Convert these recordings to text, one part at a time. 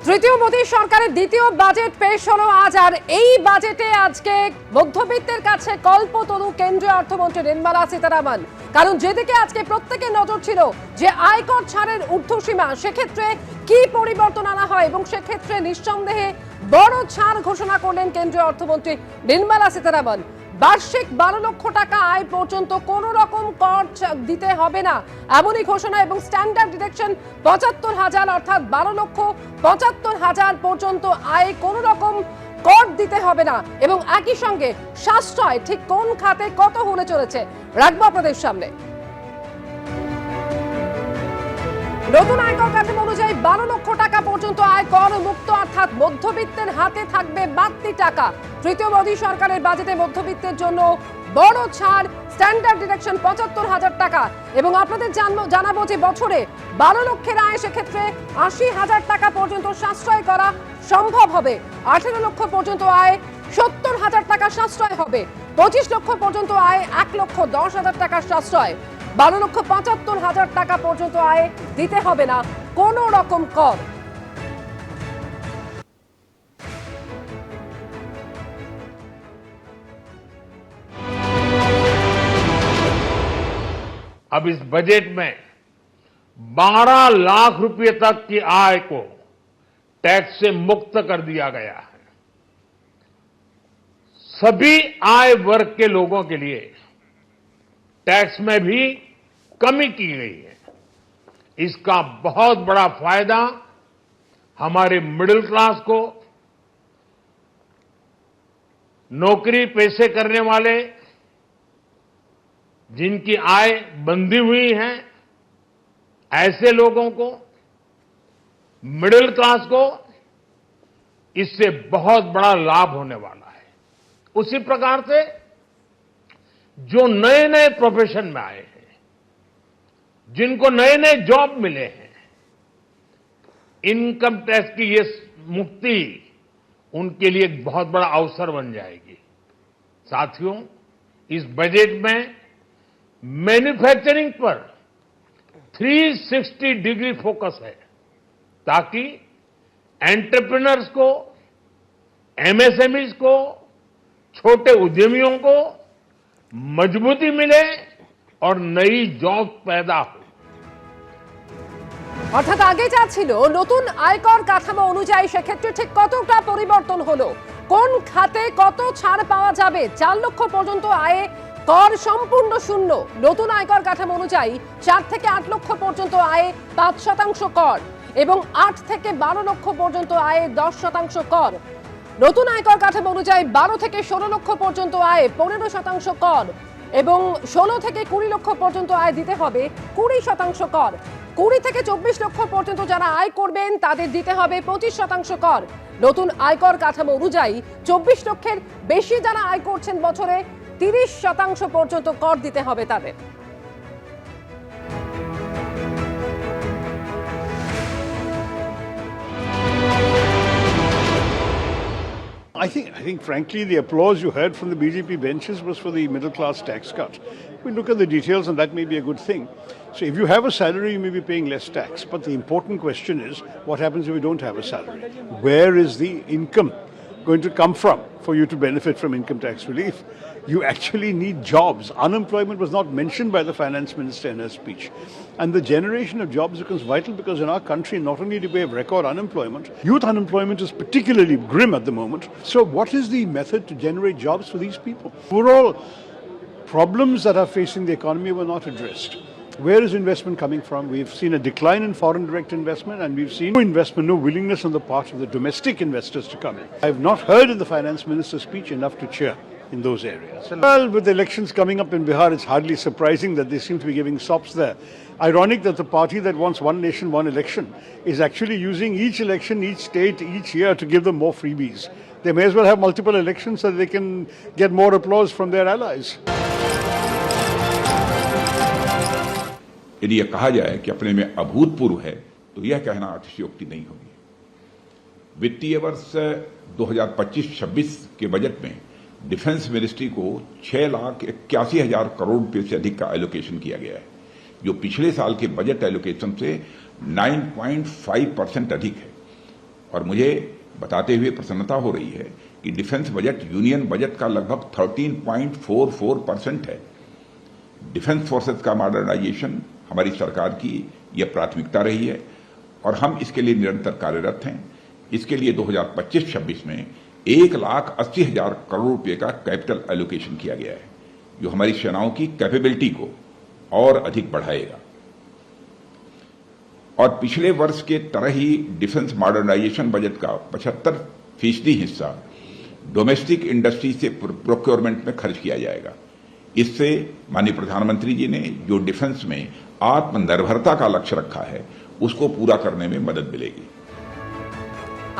তৃতীয় মোদী সরকারের দ্বিতীয় বাজেট পেশ হলো আজ। আর এই বাজেটে আজকে মধ্যবিত্তের কাছে কল্পতরু কেন্দ্রীয় অর্থমন্ত্রী নির্মলা সীতারামন। কারণ যেদিকে আজকে প্রত্যেকের নজর ছিল যে আয়কর ছাড়ের ঊর্ধ্বসীমা, সেক্ষেত্রে কি পরিবর্তন আনা হয় এবং সেক্ষেত্রে নিঃসন্দেহে বড় ছাড় ঘোষণা করলেন কেন্দ্রীয় অর্থমন্ত্রী নির্মলা সীতারামন। বার্ষিক 12 লক্ষ টাকা আয় পর্যন্ত কোনো রকম কর দিতে হবে না, এমনই ঘোষণা। এবং স্ট্যান্ডার্ড ডিডাকশন 75,000 অর্থাৎ 12,75,000 পর্যন্ত আয় কোনো রকম কর দিতে হবে না। এবং একই সঙ্গে সাশ্রয় ঠিক কোন খাতে কত হলে চলেছে রাখবো আপনাদের সামনে। নতুন আয়কর কাঠামো অনুযায়ী 12 লক্ষ টাকা পর্যন্ত আয় কর মুক্ত, অর্থাৎ মধ্যবিত্তের হাতে থাকবে বাড়তি টাকা। তৃতীয় মোদী সরকারের বাজেটে মধ্যবিত্তের জন্য বড় ছাড়, স্ট্যান্ডার্ড ডিডাকশন 75,000 টাকা। এবং আপনাদের জানাবো যে বছরে 12 লক্ষের আয়, সেক্ষেত্রে 80,000 টাকা পর্যন্ত সাশ্রয় করা সম্ভব হবে। 18 লক্ষ পর্যন্ত আয় 70,000 টাকা সাশ্রয় হবে। 25 লক্ষ পর্যন্ত আয় 1,10,000 টাকার সাশ্রয়। 12,75,000 টাকা পর্যন্ত আয় দিতে হবে না কোনো রকম কর। अब इस बजट में 12 लाख रुपए तक की आय को टैक्स से मुक्त कर दिया गया है। सभी आय वर्ग के लोगों के लिए टैक्स में भी कमी की गई है। इसका बहुत बड़ा फायदा हमारे मिडिल क्लास को, नौकरी पेशे करने वाले, जिनकी आय बंधी हुई है, ऐसे लोगों को, मिडिल क्लास को इससे बहुत बड़ा लाभ होने वाला है। उसी प्रकार से जो नए नए प्रोफेशन में आए हैं, जिनको नए नए जॉब मिले हैं, इनकम टैक्स की ये मुक्ति उनके लिए एक बहुत बड़ा अवसर बन जाएगी। साथियों, इस बजट में मैन्युफैक्चरिंग पर 360 डिग्री फोकस है, ताकि एंटरप्रेन्योर्स को, एमएसएमईज को, छोटे उद्यमियों को मजबूती मिले और नई जॉब पैदा हो। অর্থাৎ আগে যা ছিল নতুন আয়কর কাঠামো অনুযায়ী, সেক্ষেত্রে ঠিক কতটা পরিবর্তন হলো, কোন খাতে কত ছাড় পাওয়া যাবে। 4 লক্ষ পর্যন্ত আয়ে কর সম্পূর্ণ শূন্য। নতুন আয়কর কাঠামো অনুযায়ী 4 থেকে 8 লক্ষ পর্যন্ত আয়ে 5% কর এবং 8 থেকে 12 লক্ষ পর্যন্ত আয়ে 10% কর। নতুন আয়কর কাঠামো অনুযায়ী 12 থেকে 16 লক্ষ পর্যন্ত আয়ে 15% কর এবং 16 থেকে 20 লক্ষ পর্যন্ত আয় দিতে হবে 20% কর। 20 থেকে 24 লক্ষ পর্যন্ত যারা আয় করবেন তাদের দিতে হবে 25% কর। নতুন আয়কর কাঠামো অনুযায়ী 24 লক্ষের বেশি যারা আয় করছেন বছরে 30% পর্যন্ত কর দিতে হবে তাদের। I think, frankly, the applause you heard from the BJP benches was for the middle class tax cut. We look at the details, and that may be a good thing. So, if you have a salary, you may be paying less tax. But the important question is, what happens if you don't have a salary? Where is the income going to come from for you to benefit from income tax relief? You actually need jobs. Unemployment was not mentioned by the finance minister in her speech. And the generation of jobs becomes vital, because in our country, not only do we have record unemployment, youth unemployment is particularly grim at the moment. So what is the method to generate jobs for these people? Overall, problems that are facing the economy were not addressed. Where is investment coming from? We've seen a decline in foreign direct investment, and we've seen no investment, no willingness on the part of the domestic investors to come in. I've not heard in the finance minister's speech enough to cheer in those areas. Well, with the elections coming up in Bihar, it's hardly surprising that they seem to be giving sops there. Ironic that the party that wants one nation, one election is actually using each election, each state, each year to give them more freebies. They may as well have multiple elections so they can get more applause from their allies. यदि यह कहा जाए कि अपने में अभूतपूर्व है, तो यह कहना अतिशयोक्ति नहीं होगी। वित्तीय वर्ष 2025-26 के बजट में डिफेंस मिनिस्ट्री को 6,81,000 करोड़ रुपए से अधिक का एलोकेशन किया गया है, जो पिछले साल के बजट एलोकेशन से 9.5% अधिक है। और मुझे बताते हुए प्रसन्नता हो रही है कि डिफेंस बजट यूनियन बजट का लगभग 13.44% है। डिफेंस फोर्सेस का मॉडर्नाइजेशन हमारी सरकार की यह प्राथमिकता रही है और हम इसके लिए निरंतर कार्यरत हैं। इसके लिए 2025-26 में 1,80,000 करोड़ रुपए का कैपिटल एलोकेशन किया गया है, जो हमारी सेनाओं की कैपेबिलिटी को और अधिक बढ़ाएगा। और पिछले वर्ष के तरह ही डिफेंस मॉडर्नाइजेशन बजट का 75% हिस्सा डोमेस्टिक इंडस्ट्री से प्रोक्योरमेंट में खर्च किया जाएगा। इससे माननीय प्रधानमंत्री जी ने जो डिफेंस में आत्मनिर्भरता का लक्ष्य रखा है उसको पूरा करने में मदद मिलेगी।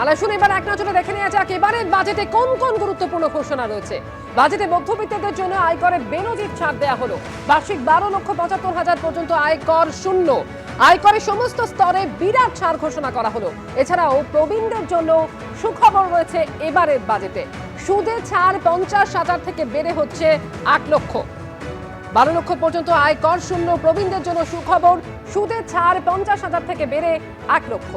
আলাসুন এবার এক নজরে দেখে নেওয়া যাক এবারের বাজেটে কোন কোন গুরুত্বপূর্ণ ঘোষণা রয়েছে। বাজেটে মধ্যবিত্তদের জন্য আয়করে বেনজির ছাড় দেওয়া হলো। বার্ষিক 12,75,000 পর্যন্ত আয়কর শূন্য। আয়করের সমস্ত স্তরে বিরাট ছাড় ঘোষণা করা হলো। এছাড়াও প্রবীণদের জন্য সুখবর রয়েছে এবারের বাজেটে। সুদে ছাড় 50,000 থেকে বেড়ে হচ্ছে 8 লক্ষ। 12 লক্ষ পর্যন্ত আয়কর শূন্য প্রবীণদের জন্য সুখবর। সুদে ছাড় 50,000 থেকে বেড়ে 8 লক্ষ।